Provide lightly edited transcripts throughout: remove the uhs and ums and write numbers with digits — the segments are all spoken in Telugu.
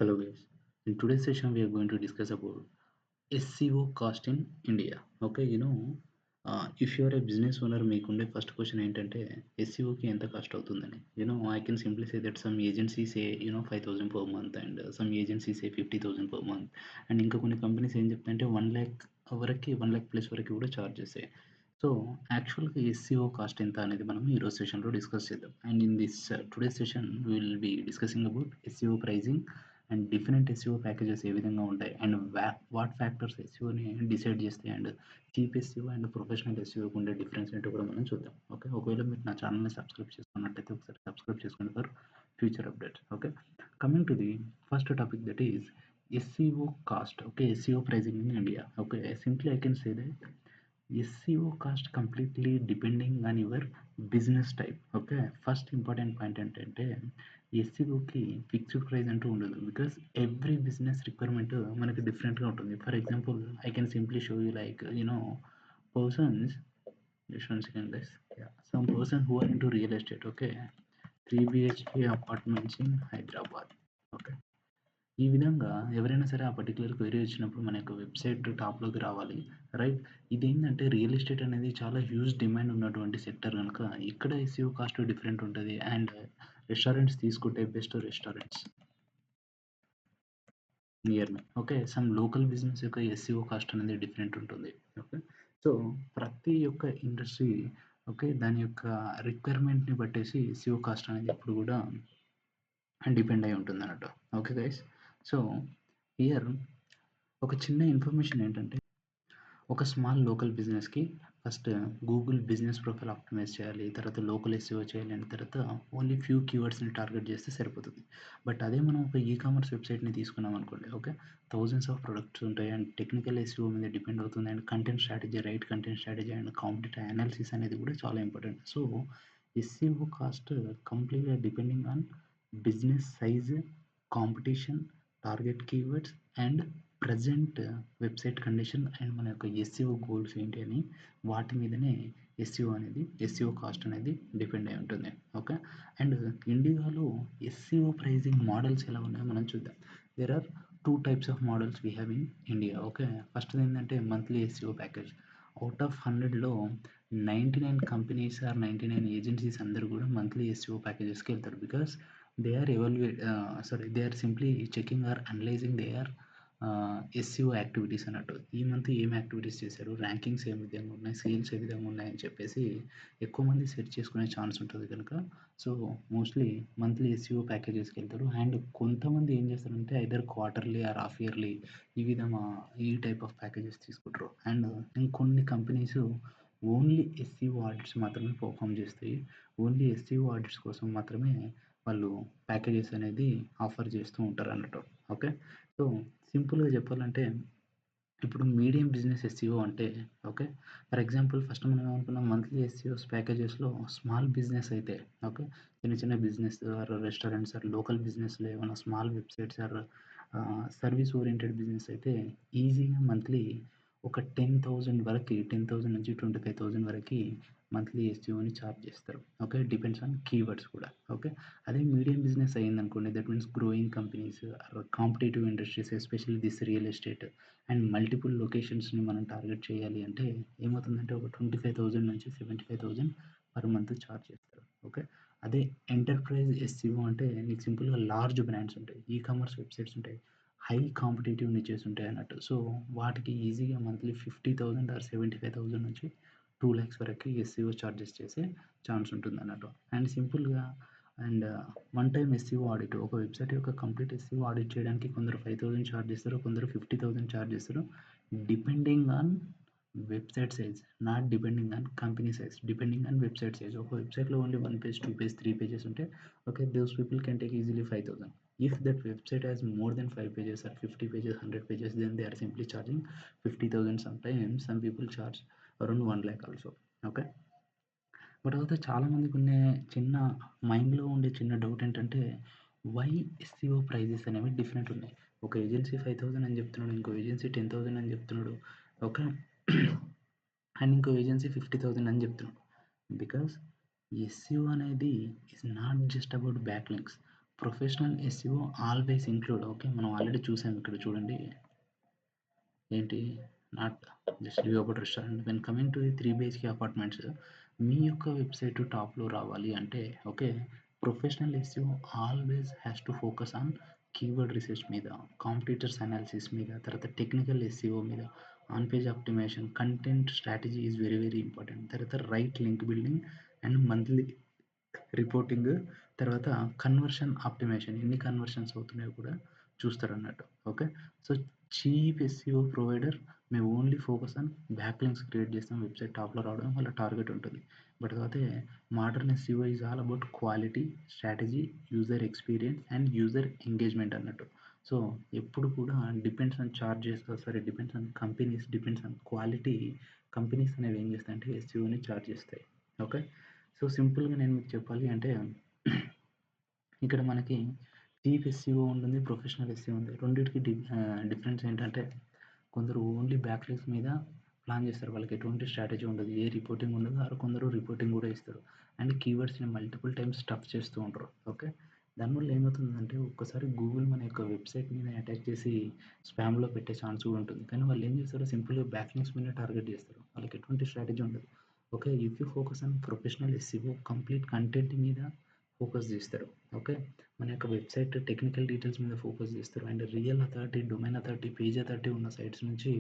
Hello guys. In today's session, we are going to discuss about SEO cost in India. Okay, if you are a business owner, మీకుండే ఫస్ట్ క్వశ్చన్ ఏంటంటే SEOకి ఎంత కాస్ట్ అవుతుందని. I can simply say that some agencies say 5,000 per month and some agencies say 50,000 per month. And ఇంకా కొన్ని కంపెనీస్ ఏం చెప్తాయంటే 1,00,000 వరకి 1,00,000 ప్లస్ వరకు కూడా చార్జ్ చేస్తాయి. సో యాక్చువల్‌గా SEO కాస్ట్ ఎంత అనేది మనం ఈరోజు సెషన్‌లో డిస్కస్ చేద్దాం. And in this today's session we will be discussing about SEO pricing and different SEO packages ఏ విధంగా ఉంటాయి అండ్ వాట్ ఫ్యాక్టర్స్ ఎస్ఈఓని డిసైడ్ చేస్తాయి and cheap SEO and professional ఎస్ఈఓకి ఉండే డిఫరెన్స్ ఏంటో కూడా మనం చూద్దాం. ఓకే, ఒకవేళ మీరు నా ఛానల్ని సబ్స్క్రైబ్ చేసుకున్నట్టయితే ఒకసారి సబ్స్క్రైబ్ చేసుకోండి for future updates. Okay, coming to the first topic, that is SEO cost. Okay, SEO pricing in India. Okay, simply I can say that SEO cost completely depending on your business type. ఓకే, ఫస్ట్ ఇంపార్టెంట్ పాయింట్ ఏంటంటే ఎస్సీఓకి ఫిక్స్డ్ ప్రైస్ అంటూ ఉండదు. బికాస్ ఎవ్రీ బిజినెస్ రిక్వైర్మెంట్ మనకి డిఫరెంట్గా ఉంటుంది. For example I can simply show you like persons, just 1 second guys. Yeah, some person who are into real estate. Okay, 3 BHK apartments in Hyderabad. Okay, ఈ విధంగా ఎవరైనా సరే ఆ పర్టిక్యులర్ క్వెరీ వచ్చినప్పుడు మన యొక్క వెబ్సైట్ టాప్లోకి రావాలి, రైట్. ఇదేంటంటే రియల్ ఎస్టేట్ అనేది చాలా హ్యూజ్ డిమాండ్ ఉన్నటువంటి సెక్టర్ కనుక ఇక్కడ ఎస్ఈఓ కాస్ట్ డిఫరెంట్ ఉంటుంది. అండ్ రెస్టారెంట్స్ తీసుకుంటే బెస్ట్ రెస్టారెంట్స్ నియర్ మీ. ఓకే, సమ్ లోకల్ బిజినెస్ యొక్క ఎస్ఈఓ కాస్ట్ అనేది డిఫరెంట్ ఉంటుంది. ఓకే, సో ప్రతి ఒక్క ఇండస్ట్రీ ఓకే దాని యొక్క రిక్వైర్మెంట్ని బట్టేసి ఎస్ఈఓ కాస్ట్ అనేది ఎప్పుడు కూడా డిపెండ్ అయి ఉంటుంది అన్నట్టు. ఓకే గైస్, సో హియర్ ఒక చిన్న ఇన్ఫర్మేషన్ ఏంటంటే ఒక స్మాల్ లోకల్ బిజినెస్కి first Google business profile optimise చేయాలి, తర్వాత లోకల్ ఎస్ఈఓ చేయాలి, అండ్ తర్వాత ఓన్లీ ఫ్యూ కీవర్డ్స్ని టార్గెట్ చేస్తే సరిపోతుంది. బట్ అదే మనం ఒక కామర్స్ వెబ్సైట్ని తీసుకున్నాం అనుకోండి, ఓకే, థౌజండ్స్ ఆఫ్ ప్రొడక్ట్స్ ఉంటాయి అండ్ టెక్నికల్ ఎస్ఈఓ మీద డిపెండ్ అవుతుంది. And content strategy, right content strategy and competitive analysis అనేది కూడా చాలా ఇంపార్టెంట్. సో ఎస్ఈఓ కాస్ట్ కంప్లీట్గా depending on business size, competition, target keywords and present website condition and మన యొక్క ఎస్ఈఓ గోల్స్ ఏంటి అని వాటి మీదనే ఎస్ఈఓ కాస్ట్ అనేది డిపెండ్ అయి ఉంటుంది. ఓకే, అండ్ ఇండియాలో ఎస్ఈఓ ప్రైజింగ్ మోడల్స్ ఎలా ఉన్నాయో మనం చూద్దాం. There are 2 types of models we have in India. Okay, first ఏంటంటే monthly SEO package. Out of 100లో 99 కంపెనీస్ ఆర్ 99 ఏజెన్సీస్ అందరూ కూడా మంత్లీ ఎస్ఈఓ ప్యాకేజెస్కి వెళ్తారు. Because they are simply checking or analyzing their SEO activities అన్నట్టు. ఈ మంత్ ఏం యాక్టివిటీస్ చేశారు, ర్యాంకింగ్స్ ఏ విధంగా ఉన్నాయి, సేల్స్ ఏ విధంగా ఉన్నాయని చెప్పేసి ఎక్కువ మంది సెట్ చేసుకునే ఛాన్స్ ఉంటుంది కనుక సో మోస్ట్లీ మంత్లీ ఎస్ఈఓ ప్యాకేజెస్కి వెళ్తారు. అండ్ కొంతమంది ఏం చేస్తారంటే either quarterly or half yearly ఈ టైప్ ఆఫ్ ప్యాకేజెస్ తీసుకుంటారు. అండ్ ఇంకొన్ని కంపెనీస్ ఓన్లీ ఎస్ఈఓ ఆడిట్స్ మాత్రమే పర్ఫామ్ చేస్తాయి. ఓన్లీ ఎస్ఈఓ ఆడిట్స్ కోసం మాత్రమే వాళ్ళు ప్యాకేజెస్ అనేది ఆఫర్ చేస్తూ ఉంటారు అన్నట్టు. ఓకే, సో సింపుల్గా చెప్పాలంటే ఇప్పుడు మీడియం బిజినెస్ ఎస్ఈఓ అంటే ఓకే, ఫర్ ఎగ్జాంపుల్ ఫస్ట్ మనం ఏమనుకున్నాం, మంత్లీ ఎస్ఈఓస్ ప్యాకేజెస్లో స్మాల్ బిజినెస్ అయితే ఓకే, చిన్న చిన్న business or restaurants or local బిజినెస్లో ఏమైనా small websites or service oriented business అయితే ఈజీగా మంత్లీ ఒక 10,000 వరకు, 10,000 నుంచి 25,000 వరకు మంత్లీ ఎస్ఈఓని ఛార్జ్ చేస్తారు. ఓకే, డిపెండ్స్ ఆన్ కీవర్డ్స్ కూడా. ఓకే, అదే మీడియం బిజినెస్ అయిందనుకోండి, that means growing companies or competitive industries especially this real estate and multiple లొకేషన్స్ని మనం టార్గెట్ చేయాలి అంటే ఏమవుతుందంటే ఒక 25,000 నుంచి 75,000 పర్ మంత్ ఛార్జ్ చేస్తారు. ఓకే, అదే ఎంటర్ప్రైజ్ ఎస్ఈఓ అంటే నీకు సింపుల్గా లార్జ్ బ్రాండ్స్ ఉంటాయి, కామర్స్ వెబ్సైట్స్ ఉంటాయి, హై కాంపిటేటివ్ నిచెస్ ఉంటాయి అన్నట్టు. సో వాటికి ఈజీగా మంత్లీ 50,000 ఆర్ 75,000 నుంచి 2,00,000 వరకు ఎస్ఈఓ ఛార్జెస్ చేసే ఛాన్స్ ఉంటుంది అన్నట్టు. అండ్ సింపుల్గా and one time SEO audit, ఒక వెబ్సైట్ యొక్క కంప్లీట్ ఎస్ఈఓ ఆడిట్ చేయడానికి కొందరు 5,000 ఛార్జ్ చేస్తారు, కొందరు 50,000 ఛార్జ్ చేస్తారు. Depending on website size, not depending on company size, depending on website size. ఒక వెబ్సైట్లో ఓన్లీ 1 పేజ్, 2 పేజ్, 3 పేజెస్ ఉంటే okay, those people can take easily 5,000. If that website has more than 5 pages or 50 pages, 100 pages, then they are simply charging 50,000. Sometimes some people charge around 1,00,000 also. Okay, but అయితే చాలామందికి ఉండే చిన్న మైండ్లో ఉండే చిన్న డౌట్ ఏంటంటే వై ఎస్సీఓ ప్రైజెస్ అనేవి డిఫరెంట్ ఉన్నాయి. ఒక ఏజెన్సీ 5,000 అని చెప్తున్నాడు, ఇంకో ఏజెన్సీ 10,000 అని చెప్తున్నాడు. ఓకే, అండ్ ఇంకో ఏజెన్సీ 50,000 అని చెప్తున్నాడు. బికాస్ ఎస్ఈఓ అనేది is not just about back links. Professional SEO always include okay. మనం ఆల్రెడీ చూసాం ఇక్కడ చూడండి. ఏంటి not just review about restaurant when coming to the 3 BHK apartments మీ యొక్క వెబ్‌సైట్ టాప్‌లో రావాలి అంటే okay. Professional SEO always has to focus on keyword research మీద, కాంపిటీటర్స్ అనాలిసిస్ మీద, తర్వాత టెక్నికల్ ఎస్‌ఈఓ మీద, on page optimization, content strategy is very very important. తర్వాత right link building and monthly reporting, తర్వాత కన్వర్షన్ ఆప్టిమైజేషన్ ఎన్ని కన్వర్షన్స్ అవుతున్నాయో కూడా చూస్తారన్నట్టు. Okay. So, cheap SEO provider may only focus on back links create చేస్తాం. వెబ్‌సైట్ టాప్‌లో రావడం వాళ్ళ టార్గెట్ ఉంటుంది. బట్ కాకపోతే modern SEO is all about quality, strategy, user experience and user engagement అన్నట్టు. సో, ఎప్పుడు కూడా depends on charges sorry depends on companies, depends on quality. Companies అనేవి ఏం చేస్తాయంటే ఎస్‌ఈఓని చార్జ్ చేస్తాయి. ఓకే. సో, సింపుల్‌గా నేను మీకు చెప్పాలి అంటే ఇక్కడ మనకి చీప్ ఎస్‌ఈఓ ఉంటుంది. ప్రొఫెషనల్ ఎస్‌ఈఓ ఉంది. రెండిటికి డిఫరెన్స్ ఏంటంటే కొందరు ఓన్లీ బ్యాక్ లింక్స్ మీద ప్లాన్ చేస్తారు. వాళ్ళకి ఎటువంటి స్ట్రాటజీ ఉండదు. ఏ రిపోర్టింగ్ ఉండదు. ఆర్ కొందరు రిపోర్టింగ్ కూడా ఇస్తారు. అండ్ కీవర్డ్స్‌ని మల్టిపుల్ టైమ్స్ స్టఫ్ చేస్తూ ఉంటారు. ఓకే. దానివల్ల ఏమవుతుందంటే ఒక్కసారి గూగుల్ మన యొక్క వెబ్‌సైట్ మీద అటాక్ చేసి స్పామ్‌లో పెట్టే ఛాన్స్ కూడా ఉంటుంది. కానీ వాళ్ళు ఏం చేస్తారు సింపుల్‌గా బ్యాక్ లింక్స్ మీద టార్గెట్ చేస్తారు. వాళ్ళకి ఎటువంటి స్ట్రాటజీ ఉండదు. Okay. If you focus on professional SEO complete content మీద ఫోకస్ చేస్తారు. ఓకే. మన యొక్క వెబ్‌సైట్ టెక్నికల్ డీటెయిల్స్ మీద ఫోకస్ చేస్తారు. And real authority, domain authority, page authority ఉన్న సైట్స్ నుంచి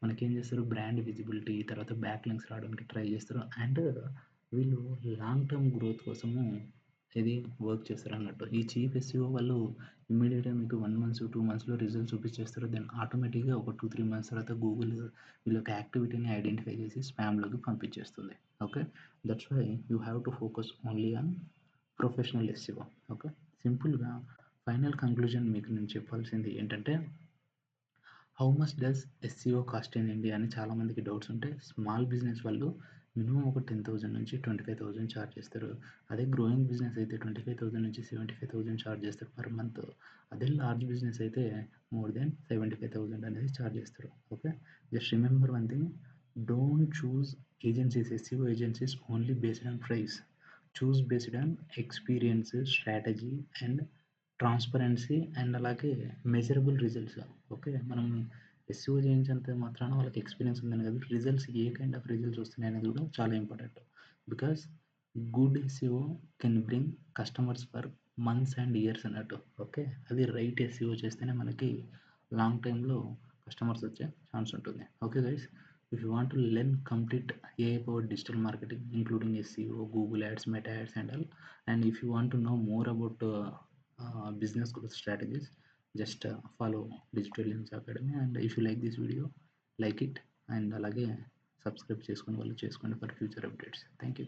మనకేం చేస్తారు బ్రాండ్ విజిబిలిటీ, తర్వాత బ్యాక్ లింక్స్ రావడానికి ట్రై చేస్తారు. అండ్ వీళ్ళు లాంగ్ టర్మ్ గ్రోత్ కోసము ఇది వర్క్ చేస్తారన్నట్టు. ఈ చీప్ ఎస్‌ఈఓ వాళ్ళు ఇమ్మీడియేట్‌గా మీకు 1 మంత్స్, 2 మంత్స్‌లో రిజల్ట్స్ చూపించేస్తారు. దెన్ ఆటోమేటిక్‌గా ఒక 2, 3 మంత్స్ తర్వాత గూగుల్ వీళ్ళ యొక్క యాక్టివిటీని ఐడెంటిఫై చేసి స్పామ్‌లోకి పంపించేస్తుంది. Okay. That's why you have to focus only on professional SEO. Okay. సింపుల్‌గా ఫైనల్ కంక్లూజన్ మీకు నేను చెప్పాల్సింది ఏంటంటే how much does SEO cost in India అని చాలామందికి డౌట్స్ ఉంటాయి. స్మాల్ బిజినెస్ వాళ్ళు మినిమమ్ ఒక 10,000 నుంచి 25,000 చార్జ్ చేస్తారు. అదే గ్రోయింగ్ బిజినెస్ అయితే 25,000 నుంచి 75,000 చార్జ్ చేస్తారు పర్ మంత్. అదే లార్జ్ బిజినెస్ అయితే మోర్ దెన్ 75,000 అనేది చార్జ్ చేస్తారు. Okay. Just remember one thing, don't choose agencies, SEO agencies only based on price. Choose based on experience, strategy and transparency and అలాగే మెజరబుల్ రిజల్ట్స్. ఓకే. మనం ఎస్‌ఈఓ చేయించినంత మాత్రాన వాళ్ళకి ఎక్స్‌పీరియన్స్ ఉందని కాదు. Results A kind of results వస్తున్నాయి అనేది కూడా చాలా important. Because good SEO can bring customers for months and years అన్నట్టు. ఓకే. అది రైట్ ఎస్‌ఈఓ చేస్తేనే మనకి లాంగ్ టైమ్‌లో కస్టమర్స్ వచ్చే ఛాన్స్ ఉంటుంది. Okay guys. If you want to learn complete AI powered digital marketing including SEO, Google ads, meta ads and all, and if you want to know more about business growth strategies, just follow Digital Lens Academy. And if you like this video, like it, and అలాగే సబ్స్క్రైబ్ చేసుకుని వాళ్ళు చేసుకోండి for future updates. Thank you.